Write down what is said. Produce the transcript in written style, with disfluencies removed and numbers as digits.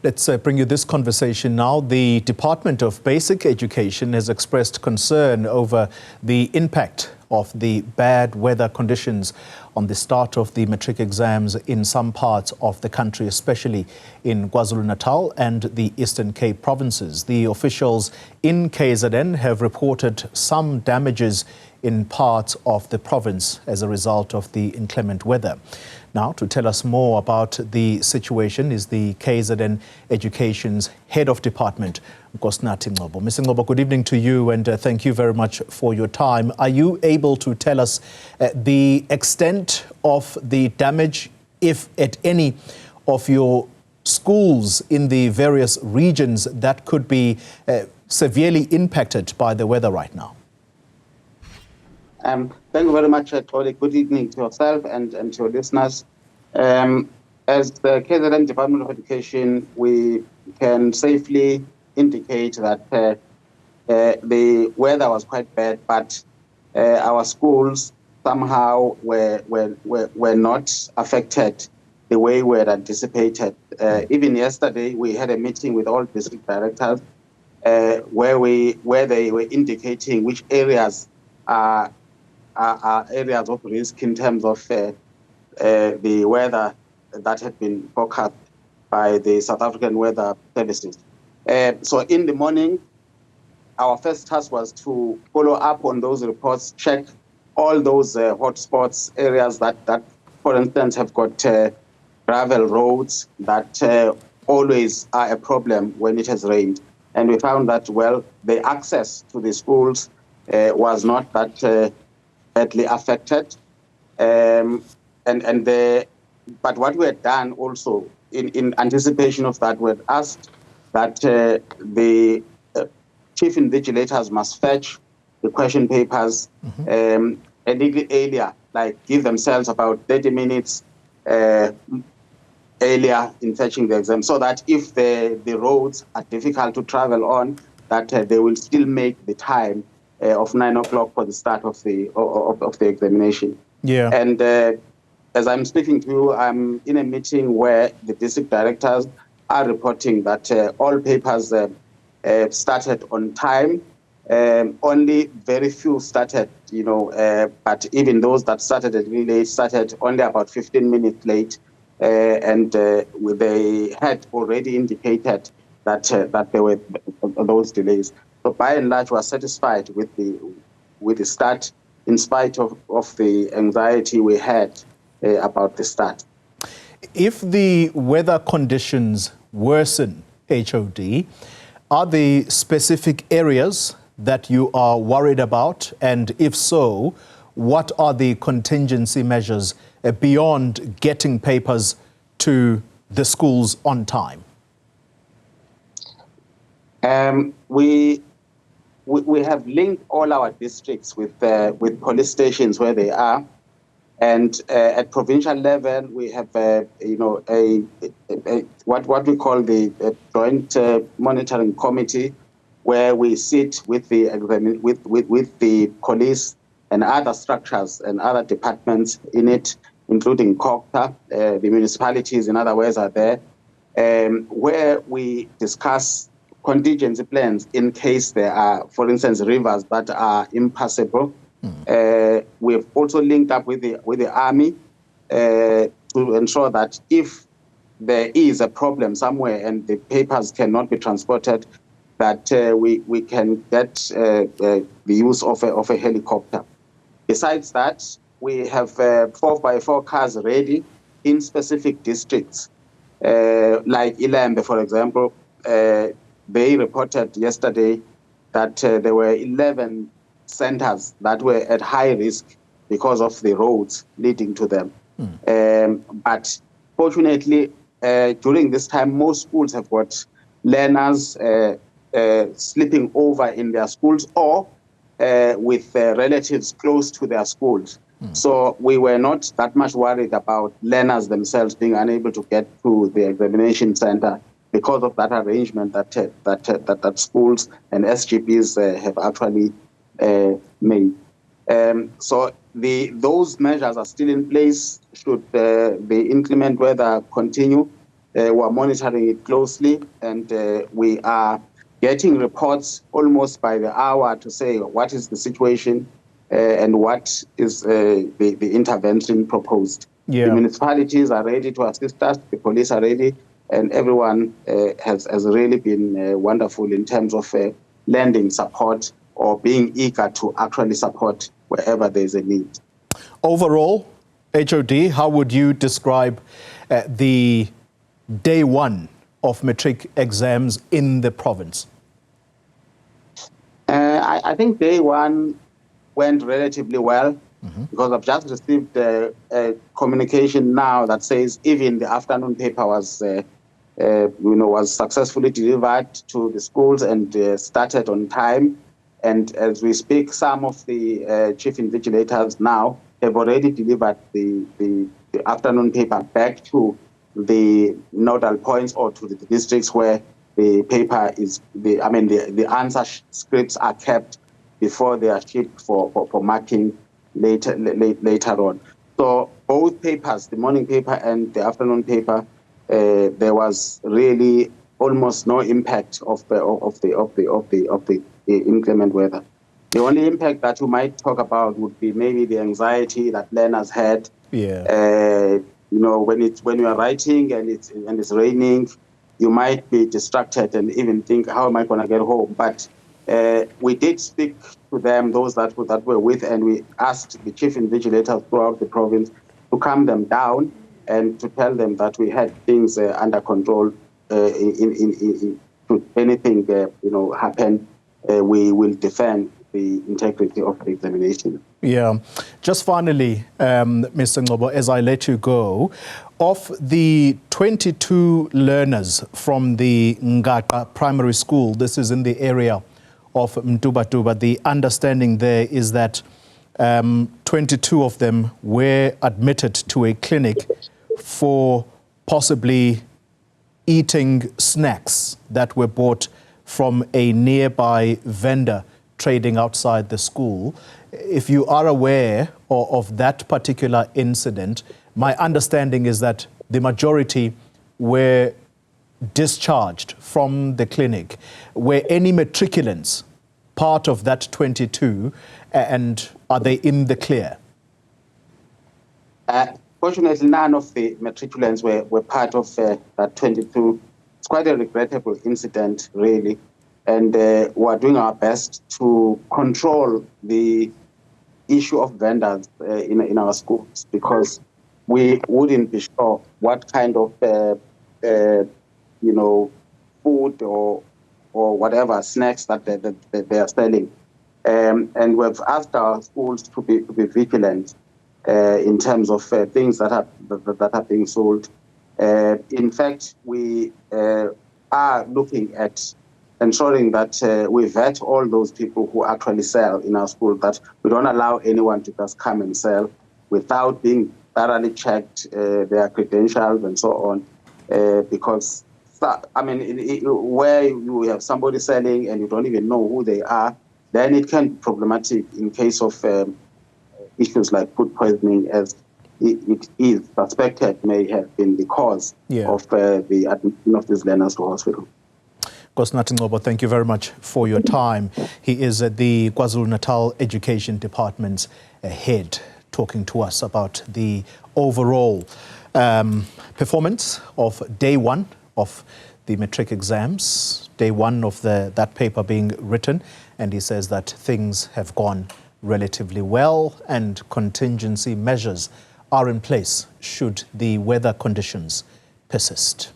Let's bring you this conversation now. The Department of Basic Education has expressed concern over the impact of the bad weather conditions on the start of the matric exams in some parts of the country, especially in KwaZulu-Natal and the Eastern Cape provinces. The officials in KZN have reported some damages in parts of the province as a result of the inclement weather. Now, to tell us more about the situation is the KZN Education's Head of Department, Nkosinathi Ngcobo. Mr. Ngcobo, good evening to you and thank you very much for your time. Are you able to tell us the extent of the damage, if at any, of your schools in the various regions that could be severely impacted by the weather right now? Thank you very much, Tony. Good evening to yourself and to your listeners. As the KZN Department of Education, we can safely indicate that the weather was quite bad, but our schools somehow were not affected the way we had anticipated. Even yesterday, we had a meeting with all district directors where they were indicating which areas are areas of risk in terms of the weather that had been forecast by the South African Weather Services. So in the morning, our first task was to follow up on those reports, check all those hotspots, areas that, for instance, have got gravel roads that always are a problem when it has rained. And we found that, well, the access to the schools was not that badly affected, but what we had done also in anticipation of that, we had asked that the chief invigilators must fetch the question papers a little earlier, like give themselves about 30 minutes earlier in fetching the exam, so that if the roads are difficult to travel on, that they will still make the time of 9 o'clock for the start of the examination. Yeah. And as I'm speaking to you, I'm in a meeting where the district directors are reporting that all papers started on time. Only very few started, but even those that started a little late started only about 15 minutes late, and they had already indicated that there were those delays. So by and large, we are satisfied with the start, in spite of the anxiety we had about the start. If the weather conditions worsen, HOD, are there specific areas that you are worried about? And if so, what are the contingency measures beyond getting papers to the schools on time? We have linked all our districts with police stations where they are, and at provincial level we have what we call the joint monitoring committee, where we sit with the police and other structures and other departments in it, including COCTA, the municipalities in other words are there, where we discuss contingency plans in case there are, for instance, rivers that are impassable. We have also linked up with the army to ensure that if there is a problem somewhere and the papers cannot be transported, that we can get the use of a helicopter. Besides that, we have 4x4 cars ready in specific districts, like Ilembe, for example. They reported yesterday that there were 11 centers that were at high risk because of the roads leading to them. But fortunately, during this time, most schools have got learners sleeping over in their schools or with relatives close to their schools. So we were not that much worried about learners themselves being unable to get to the examination center because of that arrangement that schools and SGPs have actually made. So those measures are still in place should the inclement weather continue. we're monitoring it closely, and we are getting reports almost by the hour to say what is the situation and what is the intervention proposed. Yeah. The municipalities are ready to assist us, the police are ready, and everyone has really been wonderful in terms of lending support or being eager to actually support wherever there's a need. Overall, HOD, how would you describe the day one of matric exams in the province? I think day one went relatively well, because I've just received a communication now that says even the afternoon paper was, was successfully delivered to the schools and started on time. And as we speak, some of the chief invigilators now have already delivered the afternoon paper back to the nodal points or to the districts where the paper is, the answer scripts are kept before they are shipped for marking later on. So both papers, the morning paper and the afternoon paper, there was really almost no impact of the inclement weather. The only impact that we might talk about would be maybe the anxiety that learners had. Yeah. When you are writing and it's raining, you might be distracted and even think, how am I going to get home? But we did speak to them, those that were with, and we asked the chief invigilators throughout the province to calm them down and to tell them that we had things under control. Should anything happen, we will defend the integrity of the examination. Yeah. Just finally, Mr. Ngcobo, as I let you go, of the 22 learners from the Ngaqa primary school, this is in the area of Mtubatuba, the understanding there is that 22 of them were admitted to a clinic for possibly eating snacks that were bought from a nearby vendor trading outside the school. If you are aware of that particular incident, my understanding is that the majority were discharged from the clinic. Were any matriculants part of that 22, and are they in the clear? Fortunately, none of the matriculants were part of that 22. It's quite a regrettable incident, really. And we're doing our best to control the issue of vendors in our schools, because we wouldn't be sure what kind of food or whatever snacks that they are selling. And we've asked our schools to be vigilant in terms of things that are being sold. In fact, we are looking at ensuring that we vet all those people who actually sell in our school, that we don't allow anyone to just come and sell without being thoroughly checked, their credentials and so on. Because, where you have somebody selling and you don't even know who they are, then it can be problematic in case of issues like food poisoning, as it is suspected may have been the cause of the admission of these learners to hospital. Nkosinathi Ngcobo, thank you very much for your time. He is at the KwaZulu-Natal Education Department's head, talking to us about the overall performance of day one of the matric exams, day one of that paper being written, and he says that things have gone relatively well and contingency measures are in place should the weather conditions persist.